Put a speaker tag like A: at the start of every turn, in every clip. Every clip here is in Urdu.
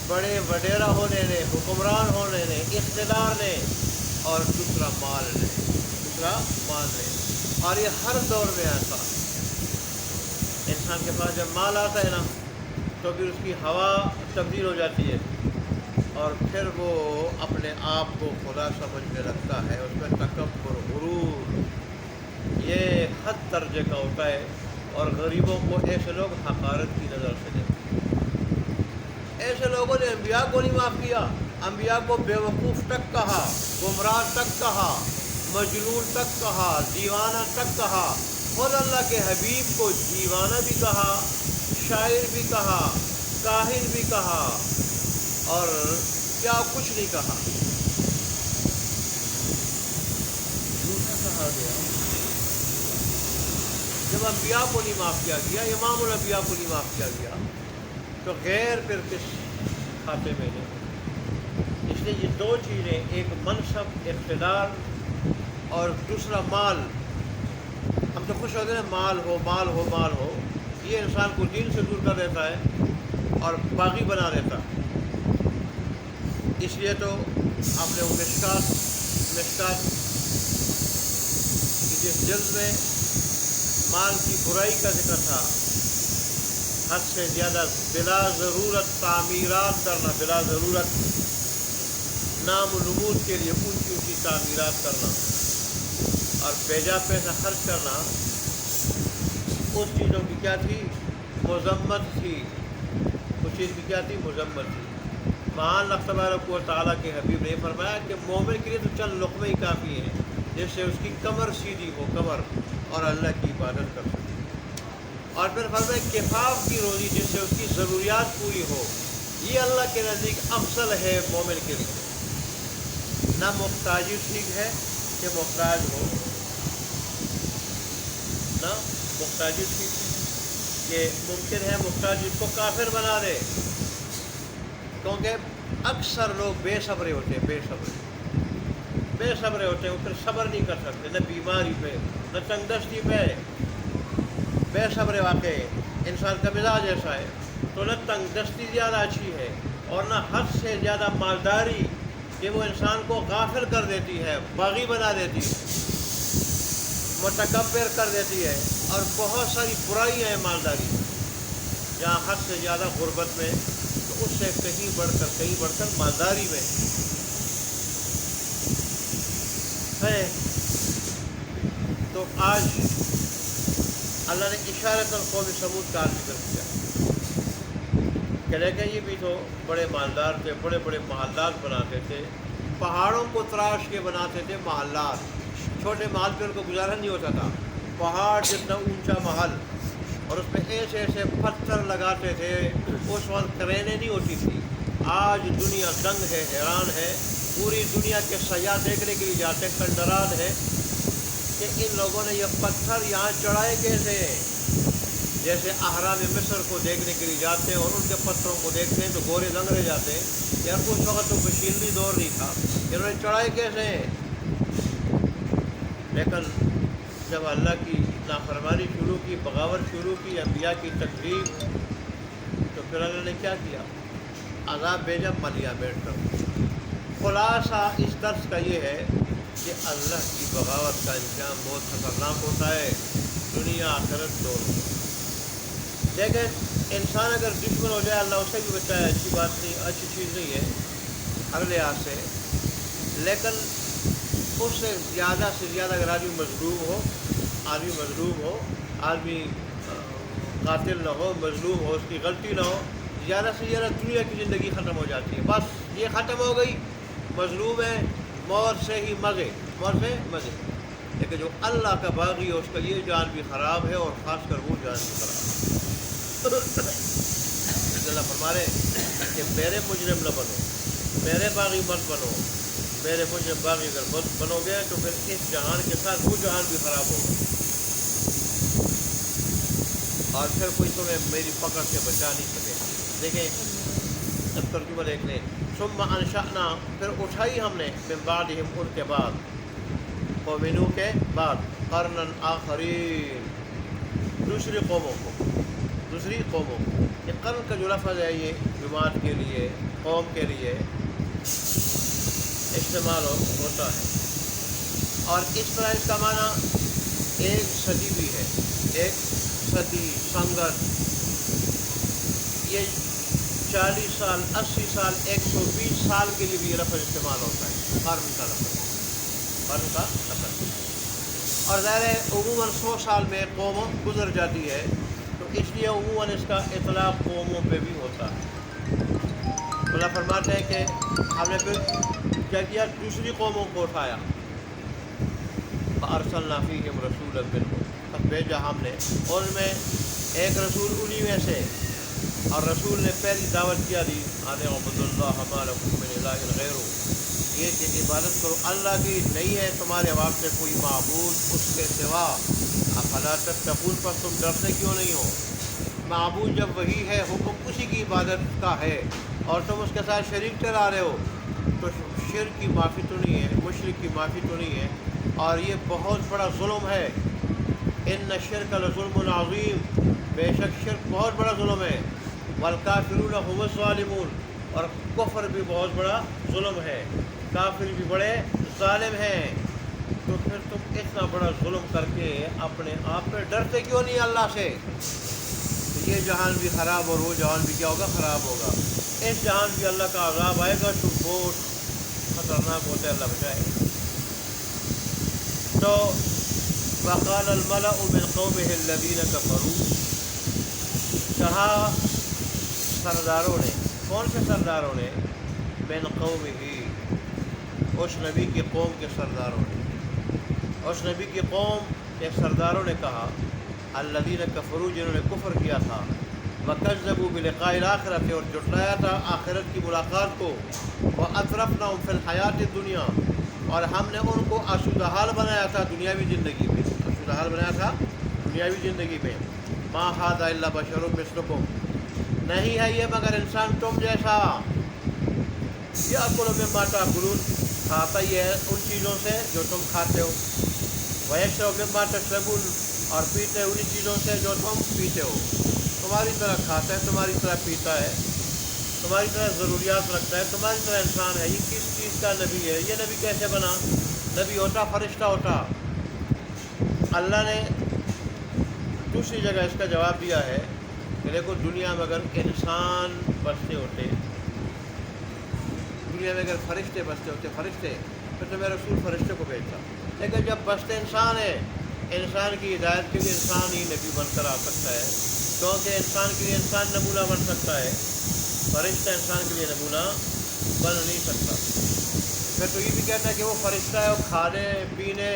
A: بڑے وڈیرا ہونے نے، حکمران ہونے نے، اقتدار نے، اور دوسرا مال نے، اور یہ ہر دور میں ایسا انسان کے پاس جب مال آتا ہے نا تو پھر اس کی ہوا تبدیل ہو جاتی ہے، اور پھر وہ اپنے آپ کو خدا سمجھنے لگتا ہے، اس میں تکبر، غرور، یہ حد درجے کا ہوتا ہے، اور غریبوں کو ایسے لوگ حقارت کی نظر سے دیکھتے ہیں۔ ایسے لوگوں نے انبیاء کو نہیں معاف کیا، انبیاء کو بیوقوف تک کہا، گمراہ تک کہا، مجنون تک کہا، دیوانہ تک کہا، خود اللہ کے حبیب کو دیوانہ بھی کہا، شاعر بھی کہا، کاہن بھی کہا، اور کیا کچھ نہیں کہا، جھوٹا کہا گیا۔ جب انبیاء کو نہیں معاف کیا گیا، امام الانبیاء کو نہیں معاف کیا گیا، تو غیر پھر کس کھاتے میں نے؟ اس لیے یہ دو چیزیں، ایک منصب، اقتدار، اور دوسرا مال۔ ہم تو خوش ہوتے ہیں مال ہو، مال ہو، مال ہو، یہ انسان کو دین سے دور کر دیتا ہے اور باغی بنا دیتا ہے۔ اس لیے تو آپ نے وہ مشکات کی جس جلد میں مال کی برائی کا ذکر تھا، حد سے زیادہ بلا ضرورت تعمیرات کرنا، بلا ضرورت نام و نمود کے لیے اونچی اونچی تعمیرات کرنا اور بیجا پیسہ خرچ کرنا، اس چیزوں کی کیا تھی؟ مذمت تھی۔ اس چیز کی کیا تھی؟ مذمت تھی۔ وہاں اللہ تبارک و تعالیٰ کے حبیب نے فرمایا کہ مومن کے لیے تو چند لقمے ہی کافی ہیں جس سے اس کی کمر سیدھی ہو، کمر، اور اللہ کی عبادت کر سکے۔ اور پھر فرمایا کفاف کی روزی جس سے اس کی ضروریات پوری ہو، یہ اللہ کے نزدیک افضل ہے مومن کے لیے۔ نہ محتاجی ٹھیک ہے کہ محتاج ہو، نہ محتاجی ٹھیک ہے کہ ممکن ہے محتاج اس کو کافر بنا دے، کیونکہ اکثر لوگ بے صبرے ہوتے ہیں، بے صبرے ہوتے ہیں، وہ پھر صبر نہیں کر سکتے، نہ بیماری پہ، نہ تنگ دستی پہ، بے صبر واقع انسان کا مزاج ایسا ہے۔ تو نہ تنگ دستی زیادہ اچھی ہے، اور نہ حد سے زیادہ مالداری کہ وہ انسان کو غافل کر دیتی ہے، باغی بنا دیتی ہے، متکبر کر دیتی ہے، اور بہت ساری برائیاں ہیں مالداری، جہاں حد سے زیادہ غربت میں، تو اس سے کہیں بڑھ کر مالداری میں ہے۔ تو آج اللہ نے اشارۃ القوم ثمود کا ذکر کیا کہ لیکن یہ بھی تو بڑے مالدار تھے، بڑے بڑے محلات بناتے تھے، پہاڑوں کو تراش کے بناتے تھے محلات، چھوٹے محل پہ ان کو گزارا نہیں ہوتا تھا، پہاڑ جتنا اونچا محل، اور اس پہ ایسے ایسے پتھر لگاتے تھے، اس وقت کرینیں نہیں ہوتی تھی۔ آج دنیا دنگ ہے، حیران ہے، پوری دنیا کے سیاح دیکھنے کے لیے جاتے ہیں، کنڈرات ہیں کہ ان لوگوں نے یہ پتھر یہاں چڑھائے کیسے ہیں۔ جیسے اہرام مصر کو دیکھنے کے لیے جاتے ہیں اور ان کے پتھروں کو دیکھتے ہیں تو گورے دنگ رہ جاتے ہیں، یار اس وقت تو مشینری دور نہیں تھا، انہوں نے چڑھائے کیسے ہیں۔ لیکن جب اللہ کی نافرمانی شروع کی، بغاوت شروع کی، انبیاء کی تکذیب، تو پھر اللہ نے کیا کیا؟ عذاب بھیجا ملیا بیٹھ کر۔ خلاصہ اس درس کا یہ ہے کہ اللہ کی بغاوت کا انجام بہت خطرناک ہوتا ہے، دنیا آخرت دونوں۔ لیکن انسان اگر دشمن ہو جائے، اللہ اسے بھی بچائے، اچھی بات نہیں، اچھی چیز نہیں ہے ہر لحاظ سے، لیکن اس سے زیادہ اگر آدمی مظلوم ہو، آدمی قاتل نہ ہو، مظلوم ہو، اس کی غلطی نہ ہو، زیادہ سے زیادہ دنیا کی زندگی ختم ہو جاتی ہے، بس یہ ختم ہو گئی، مظلوم ہے، موت سے ہی مزے، موت سے مزے۔ لیکن جو اللہ کا باغی ہے اس کا یہ جان بھی خراب ہے، اور خاص کر وہ جان بھی خراب ہے۔ اللہ فرما رہے کہ میرے مجرم نہ بنو، میرے باغی مت بنو، میرے مجرم باغی اگر بنو گے تو پھر اس جہان کے ساتھ وہ جہان بھی خراب ہوگا، اور پھر کوئی تمہیں میری پکڑ سے بچا نہیں سکے۔ دیکھیں اب ترجمہ دیکھ لیں، ثم انشأنا، پھر اٹھائی ہم نے، من بعدہم، ان کے بعد، قوم نوح کے بعد، قرنًا آخرین، دوسری قوموں کو۔ یہ قرن کا جو لفظ ہے، یہ جو جماعت کے لیے، قوم کے لیے استعمال ہوتا ہے۔ اور اس طرح اس کا معنی ایک صدی بھی ہے، ایک صدی، سنگت، یہ 40 سال، 80 سال، 120 سال کے لیے بھی یہ لفظ استعمال ہوتا ہے، قرن کا لفظ، قرن کا لفظ۔ اور ظاہر ہے عموماً 100 سال میں قوم گزر جاتی ہے، تو اس لیے عموماً اس کا اطلاق قوموں پہ بھی ہوتا ہے۔ اللہ فرماتے ہیں کہ ہم نے پھر کیا کیا، دوسری قوموں کو اٹھایا، فَأَرْسَلْنَا فِيهِمْ رَسُولًا مِّنْهُمْ، تب بھیجا ہم نے ان میں ایک رسول انہی میں سے، اور رسول نے پہلی دعوت کیا دی، أَنِ اعْبُدُوا اللَّهَ مَا لَكُم مِّنْ إِلَٰهٍ غَيْرُهُ، یہ کہ عبادت کرو اللہ کی، نہیں ہے تمہارے واسطے کوئی معبود اس کے سوا، أَفَلَا تَتَّقُونَ، پس تم ڈرتے کیوں نہیں ہو؟ معبود جب وہی ہے، حکم اسی کی عبادت کا ہے، اور تم اس کے ساتھ شریک ٹھہرا رہے ہو، تو شرک کی معافی تو نہیں ہے، مشرک کی معافی تو نہیں ہے، اور یہ بہت بڑا ظلم ہے۔ ان الشرک لظلم عظیم، بے شک شرک بہت بڑا ظلم ہے، والکافرون هم الظالمون، اور کفر بھی بہت بڑا ظلم ہے، کافر بھی بڑے ظالم ہیں۔ تو پھر تم اتنا بڑا ظلم کر کے اپنے آپ پہ ڈرتے کیوں نہیں اللہ سے؟ یہ جہان بھی خراب اور وہ جہان بھی کیا ہوگا، خراب ہوگا۔ اس جہان بھی اللہ کا عذاب آئے گا تو بہت خطرناک ہوتا ہے، اللہ بچائے۔ تو وقال الملأ من قومه الذين كفروا، کہا سرداروں نے، کون سے سرداروں نے؟ من قومه، اس نبی کی قوم کے سرداروں نے، اس نبی کی قوم کے سرداروں نے کہا، الذین کفروا، جنہوں نے کفر کیا تھا، وکذبوا بلقاء الآخرۃ، اور جھٹلایا تھا آخرت کی ملاقات کو، واترفناهم فی الحیات الدنیا، اور ہم نے ان کو آسودہ حال بنایا تھا دنیاوی زندگی میں، آسودہ حال بنایا تھا دنیاوی زندگی میں۔ ما ھذا الا بشر مثلکم، نہیں ہے یہ مگر انسان تم جیسا، یأکل مما تأکلون، کھاتا یہ ہے ان چیزوں سے جو تم کھاتے ہو، ویشرب مما تشربون، اور پیتے انہی چیزوں سے جو تم پیتے ہو، تمہاری طرح کھاتا ہے، تمہاری طرح پیتا ہے، تمہاری طرح ضروریات رکھتا ہے، تمہاری طرح انسان ہے۔ یہ کس چیز کا نبی ہے؟ یہ نبی کیسے بنا؟ نبی ہوتا فرشتہ ہوتا۔ اللہ نے دوسری جگہ اس کا جواب دیا ہے کہ دیکھو، دنیا میں اگر انسان بستے ہوتے، دنیا میں اگر فرشتے بستے ہوتے، فرشتے، پھر تو میں رسول فرشتے کو بھیجتا، لیکن جب بستے انسان ہے، انسان کی ہدایت کے لیے انسان ہی نبی بن کر آ سکتا ہے، کیونکہ انسان کے لیے انسان نمونہ بن سکتا ہے، فرشتہ انسان کے لیے نمونہ بن نہیں سکتا۔ پھر تو یہ بھی کہتا ہے کہ وہ فرشتہ ہے، وہ کھانے پینے،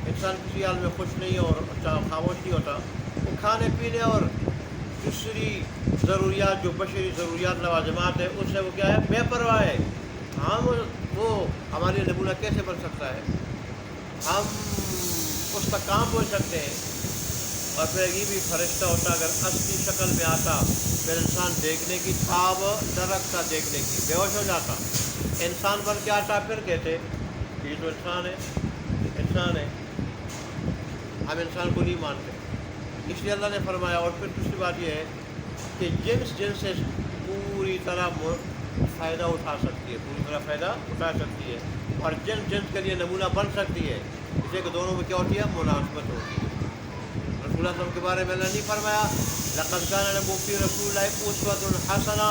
A: انسان کسی حال میں خوش نہیں اور خاموش نہیں ہوتا، وہ کھانے پینے اور دوسری ضروریات جو بشری ضروریات لوازمات ہیں اس سے وہ کیا ہے، بے پرواہ ہے۔ ہم وہ ہمارے لیے نمونہ کیسے بن سکتا ہے؟ ہم اس کا کام بول سکتے ہیں۔ اور پھر یہ بھی فرشتہ ہوتا، اگر اصلی شکل میں آتا پھر انسان دیکھنے کی خواب نہ رکھتا، دیکھنے کی بے ہوش ہو جاتا، انسان بن کے آتا، پھر کہتے کہ یہ تو انسان ہے، انسان ہے، ہم انسان کو نہیں مانتے۔ اس لیے اللہ نے فرمایا۔ اور پھر دوسری بات یہ ہے کہ جنس سے پوری طرح فائدہ اٹھا سکتی ہے، پوری طرح فائدہ اٹھا سکتی ہے، اور جنس کے لیے نمونہ بن سکتی ہے، اس لیے کہ دونوں میں کیا ہوتی ہے، مناسبت ہوتی ہے۔ رسول اللہ صلی اللہ علیہ وسلم کے بارے میں اللہ نہیں فرمایا لقد کان لکم فی رسول اللہ اسوۃ حسنہ،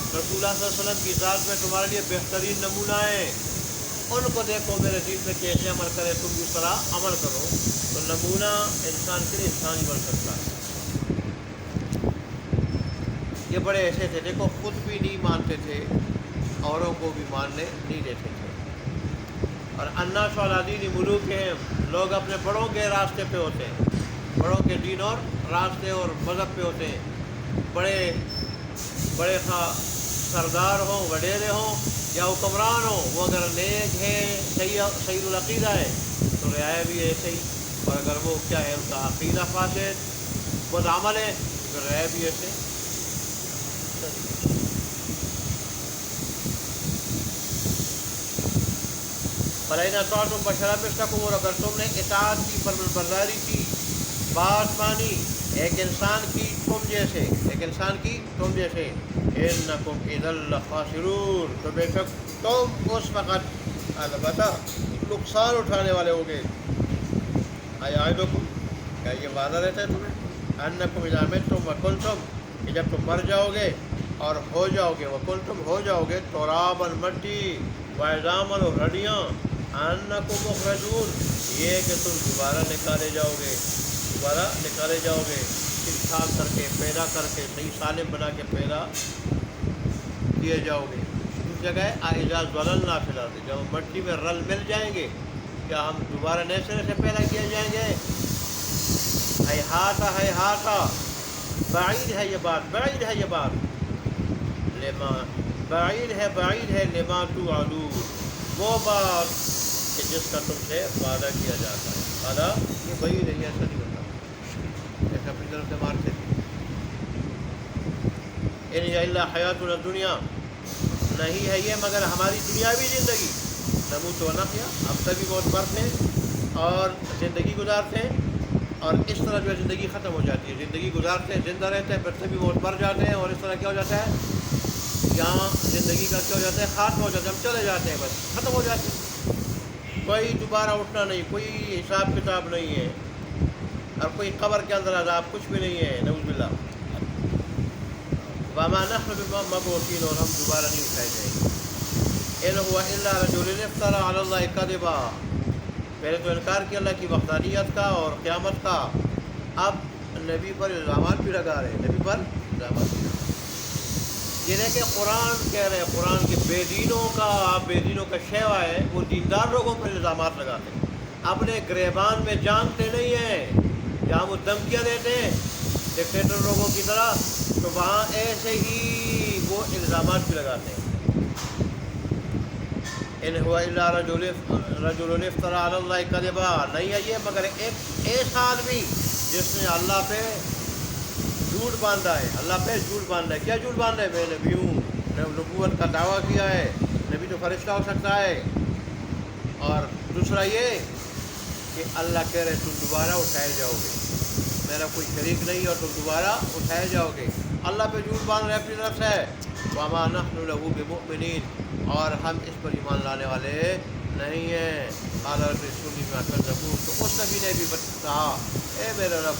A: رسول اللہ صلی اللہ علیہ وسلم کی ذات میں تمہارے لیے بہترین نمونہ ہے، ان کو دیکھو میرے دین میں کیسے عمل کرے، تم بھی اس طرح عمل کرو۔ تو نمونہ انسان کے لیے انسان ہی بن سکتا ہے۔ یہ بڑے ایسے تھے، دیکھو خود بھی نہیں مانتے تھے، اوروں کو بھی ماننے نہیں دیتے تھے۔ اور الناس علی دین ملوکہم، لوگ اپنے بڑوں کے راستے پہ ہوتے ہیں، بڑوں کے دین اور راستے اور مذہب پہ ہوتے ہیں۔ بڑے سردار ہوں، وڈیرے ہوں یا حکمران ہوں، وہ اگر نیک ہے، صحیح العقیدہ ہے تو رعایا بھی ایسے ہی، اور اگر وہ کیا ہے، ان کا عقیدہ فاسد، بد عمل ہے، تو رعایا بھی ایسے۔ فَلَئِنْ أَطَعْتُمْ بَشَرًا مِثْلَكُمْ، اور اگر تم نے اطاعت کی، فرمانبرداری کی، بات مانی ایک انسان کی تم جیسے، ایک انسان کی تم جیسے، انکم اذا لخاسرون، تو بے شک تم اس وقت البتہ نقصان اٹھانے والے ہوگے۔ ایعدکم، کیا یہ وعدہ رہتا ہے تمہیں؟ انکم اذا متم وکنتم، کہ جب تم مر جاؤ گے اور ہو جاؤ گے، وکنتم ہو جاؤ گے ترابا مٹی، وعظاما اور ہڈیاں، انکم مخرجون، یہ کہ تم دوبارہ نکالے جاؤ گے، دوبارہ نکالے جاؤ گے، ٹھیک ٹھاک کر کے، پیدا کر کے، صحیح سالم بنا کے پیدا کیے جاؤ گے۔ اس جگہ اذا ضللنا فی الارض، جب ہم مٹی میں رل مل جائیں گے، کیا ہم دوبارہ نئے سرے سے پیدا کیے جائیں گے؟ ہیہاتا ہیہاتا، بعید ہے یہ بات، بعید ہے یہ بات، لما، بعید ہے لما توعدون، وہ بات کہ جس کا تم سے وعدہ کیا جاتا ہے۔ وعدہ یہ بعید ہے، یہ ایسا نہیں ہوتا ایسا اپنی طرف سے مارتے تھے۔ ان ہی الا حیاتنا الدنیا، نہیں ہے یہ مگر ہماری دنیاوی زندگی، نموت و نحیا، ہم سبھی موت مرتے ہیں اور زندگی گزارتے ہیں، اور اس طرح جو ہے زندگی ختم ہو جاتی ہے، زندگی گزارتے ہیں، زندہ رہتے ہیں، پھر سبھی موت مر جاتے ہیں، اور اس طرح کیا ہو جاتا ہے، یہاں زندگی کا کیا ہو جاتا ہے، خاتمہ ہو جاتا ہے، ہم چلے جاتے ہیں، بس ختم ہو جاتے ہیں، کوئی دوبارہ اٹھنا نہیں، کوئی حساب کتاب نہیں ہے، اور کوئی قبر کے اندر عذاب، کچھ بھی نہیں ہے، نعوذ باللہ۔ وما نحن بمبعوثین، اور ہم دوبارہ نہیں اٹھائے جائیں گے۔ ان هو الا رجل افترى علی اللہ کذبا، پہلے تو انکار کیا اللہ کی وحدانیت کا اور قیامت کا، اب نبی پر الزامات بھی لگا رہے ہیں، نبی پر الزامات بھی لگا رہے ہیں۔ یہ کہ قرآن کہہ رہے ہیں، قرآن کے بے دینوں کا شیوا ہے، وہ دیندار لوگوں پر الزامات لگاتے ہیں، اپنے گریبان میں جانتے نہیں ہیں، جہاں وہ دھمکیاں دیتے ہیں ڈکٹیٹر لوگوں کی طرح، تو وہاں ایسے ہی وہ الزامات بھی لگاتے ہیں۔ ان هو الا رجل افترى علی اللہ کذبا، نہیں ہے یہ مگر ایک ایسا آدمی جس نے اللہ پہ جھوٹ باندھا ہے، اللہ پہ جھوٹ باندھا ہے۔ کیا جھوٹ باندھا ہے؟ میں نبی ہوں، نبوت کا دعویٰ کیا ہے، نبی تو فرشتہ ہو سکتا ہے، اور دوسرا یہ کہ اللہ کہہ رہے تم دوبارہ اٹھائے جاؤ گے، میرا کوئی شریک نہیں اور تم دوبارہ اٹھائے جاؤ گے، اللہ پہ جھوٹ باندھ رہے اپنی طرف سے۔ وما نحن له بمؤمنین، اور ہم اس پر ایمان لانے والے نہیں ہیں۔ قال رب ارسلنی بما کذبون، تو اس نبی نے بھی کہا اے میرے رب،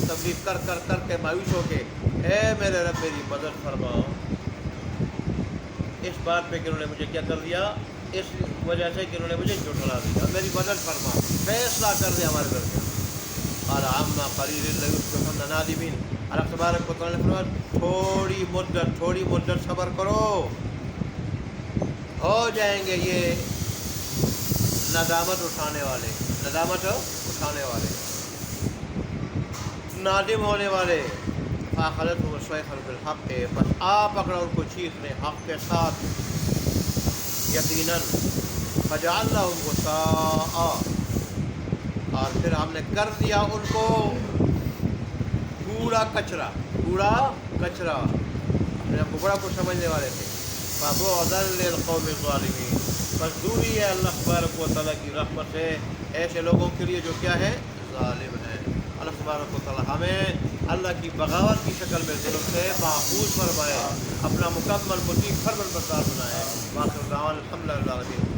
A: تبلیغ کر کر کر کے مایوس ہو کے، اے میرے رب میری مدد فرما، اس بات پہ کہ انہوں نے مجھے کیا کر دیا، اس وجہ سے کہ انہوں نے مجھے جھٹلا دیا، میری مدد فرما، فیصلہ کر دے ہمارے درمیان۔ قال عما قلیل لیصبحن نادمین، اللہ تبارک و تعالیٰ نے فرمایا تھوڑی مدت صبر کرو، ہو جائیں گے یہ ندامت اٹھانے والے، نادم ہونے والے۔ فاخذتهم الصیحۃ بالحق، بس آ پکڑا ان کو چیخ نے حق کے ساتھ، یقیناً فجعلناهم غثاء، اور پھر ہم نے کر دیا ان کو کوڑا کچرا، اپنے آپ کو بڑا کچھ سمجھنے والے تھے۔ فبعدا للقوم الظالمین، بس دوری ہے اللہ تبارک و تعالیٰ کی رحمت سے ایسے لوگوں کے لیے جو کیا ہے، ظالم ہیں۔ اللہ تبارک و تعالیٰ ہمیں اللہ کی بغاوت کی شکل میں ظلم سے محفوظ فرمائے، اپنا مکمل مطیع فرمانبردار بنائے۔ واخر دعوانا الحمد للہ رب العالمین۔